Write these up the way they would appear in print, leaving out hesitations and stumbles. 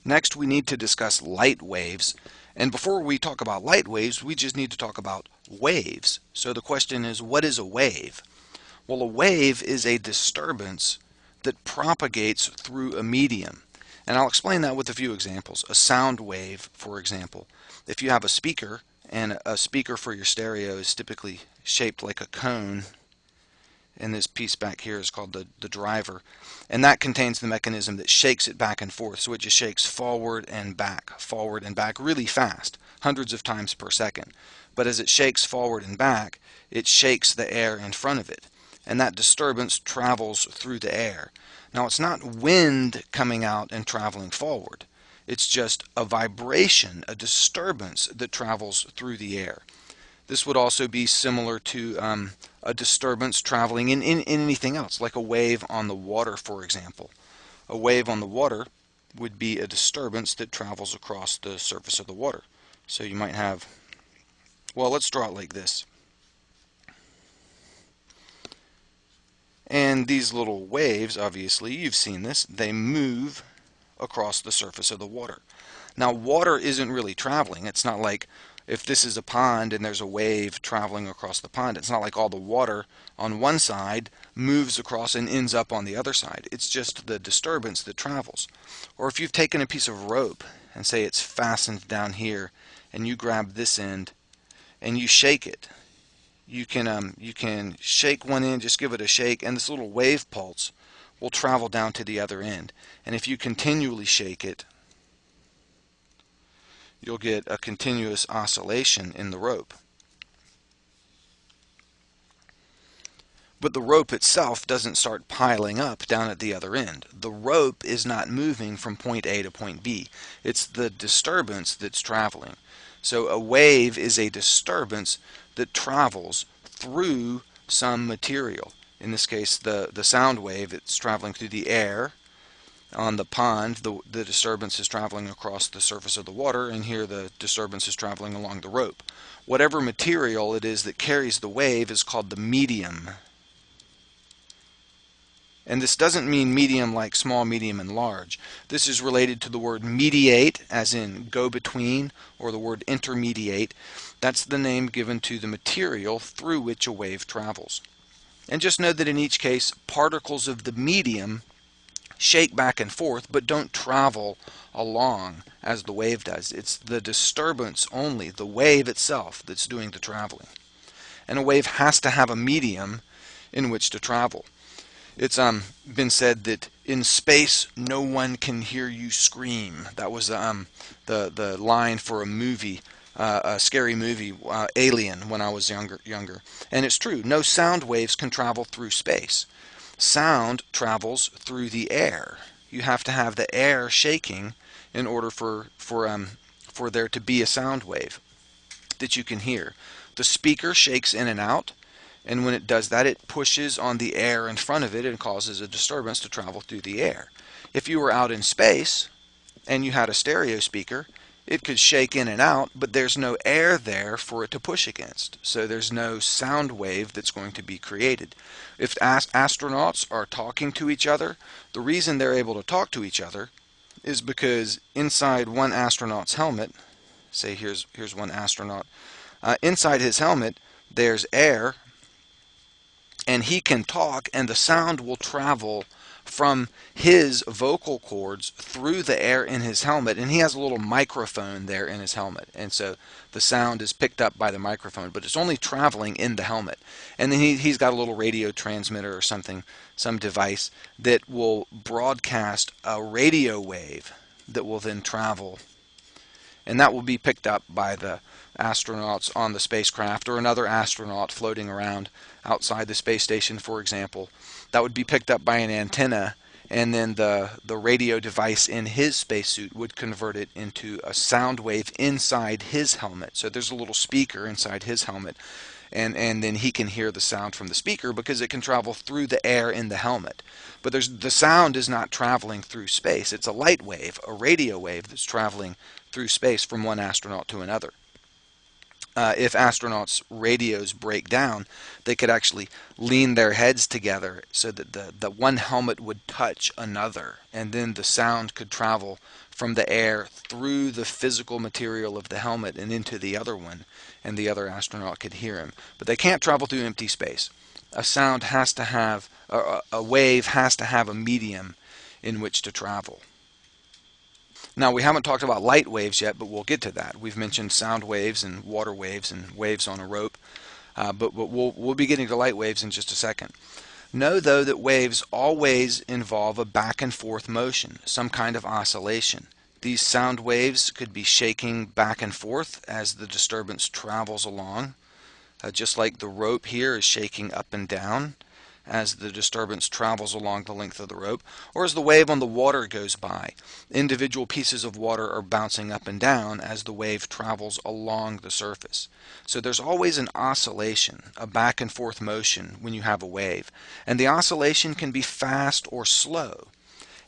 Next, we need to discuss light waves. And before we talk about light waves, we just need to talk about waves. So the question is, what is a wave? Well, a wave is a disturbance that propagates through a medium. And I'll explain that with a few examples. A sound wave, for example. If you have a speaker, and a speaker for your stereo is typically shaped like a cone, and this piece back here is called the driver, and that contains the mechanism that shakes it back and forth. So it just shakes forward and back really fast, hundreds of times per second. But as it shakes forward and back, it shakes the air in front of it, and that disturbance travels through the air. Now, it's not wind coming out and traveling forward. It's just a vibration, a disturbance that travels through the air. This would also be similar to a disturbance traveling in anything else, like a wave on the water, for example. A wave on the water would be a disturbance that travels across the surface of the water. So you might have, well, let's draw it like this. And these little waves, obviously, you've seen this, they move across the surface of the water. Now, water isn't really traveling. It's not like if this is a pond and there's a wave traveling across the pond, it's not like all the water on one side moves across and ends up on the other side. It's just the disturbance that travels. Or if you've taken a piece of rope and say it's fastened down here, and you grab this end and you shake it, you can shake one end, just give it a shake, and this little wave pulse will travel down to the other end. And if you continually shake it, you'll get a continuous oscillation in the rope. But the rope itself doesn't start piling up down at the other end. The rope is not moving from point A to point B. It's the disturbance that's traveling. So a wave is a disturbance that travels through some material. In this case, the sound wave, it's traveling through the air. On the pond, the disturbance is traveling across the surface of the water, and here the disturbance is traveling along the rope. Whatever material it is that carries the wave is called the medium. And this doesn't mean medium like small, medium, and large. This is related to the word mediate, as in go between, or the word intermediate. That's the name given to the material through which a wave travels. And just know that in each case, particles of the medium shake back and forth, but don't travel along as the wave does. It's the disturbance only, the wave itself, that's doing the traveling. And a wave has to have a medium in which to travel. It's been said that in space no one can hear you scream. That was the line for a movie, a scary movie, Alien, when I was younger. And it's true. No sound waves can travel through space. Sound travels through the air. You have to have the air shaking in order for there to be a sound wave that you can hear. The speaker shakes in and out, and when it does that, it pushes on the air in front of it and causes a disturbance to travel through the air. If you were out in space and you had a stereo speaker, it could shake in and out, but there's no air there for it to push against. So there's no sound wave that's going to be created. If astronauts are talking to each other, the reason they're able to talk to each other is because inside one astronaut's helmet, say here's one astronaut, inside his helmet there's air, and he can talk, and the sound will travel from his vocal cords through the air in his helmet, and he has a little microphone there in his helmet, and so the sound is picked up by the microphone, but it's only traveling in the helmet. And then he's got a little radio transmitter or something, some device that will broadcast a radio wave that will then travel, and that will be picked up by the astronauts on the spacecraft or another astronaut floating around outside the space station, for example. That would be picked up by an antenna, and then the radio device in his spacesuit would convert it into a sound wave inside his helmet. So there's a little speaker inside his helmet, and then he can hear the sound from the speaker because it can travel through the air in the helmet. But the sound is not traveling through space. It's a light wave, a radio wave that's traveling through space from one astronaut to another. if astronauts' radios break down, they could actually lean their heads together so that the one helmet would touch another, and then the sound could travel from the air through the physical material of the helmet and into the other one, and the other astronaut could hear him. But they can't travel through empty space. A sound has to have, a wave has to have a medium in which to travel. Now, we haven't talked about light waves yet, but we'll get to that. We've mentioned sound waves and water waves and waves on a rope, but we'll be getting to light waves in just a second. Know, though, that waves always involve a back and forth motion, some kind of oscillation. These sound waves could be shaking back and forth as the disturbance travels along, just like the rope here is shaking up and down as the disturbance travels along the length of the rope, or as the wave on the water goes by. Individual pieces of water are bouncing up and down as the wave travels along the surface. So there's always an oscillation, a back and forth motion when you have a wave. And the oscillation can be fast or slow.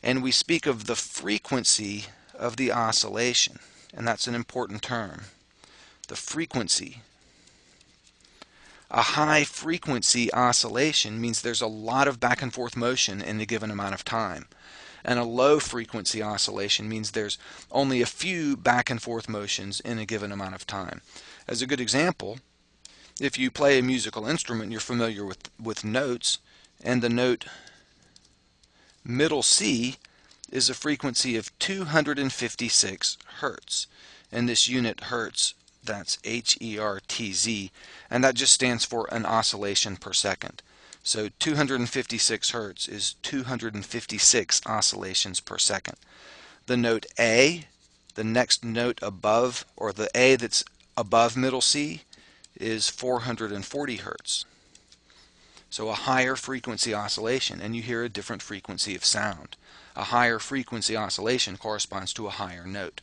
And we speak of the frequency of the oscillation, and that's an important term. The frequency. A high frequency oscillation means there's a lot of back and forth motion in a given amount of time. And a low frequency oscillation means there's only a few back and forth motions in a given amount of time. As a good example, if you play a musical instrument, you're familiar with notes, and the note middle C is a frequency of 256 hertz. And this unit hertz, that's H-E-R-T-Z, and that just stands for an oscillation per second. So 256 hertz is 256 oscillations per second. The note A, the next note above, or the A that's above middle C, is 440 hertz. So a higher frequency oscillation, and you hear a different frequency of sound. A higher frequency oscillation corresponds to a higher note.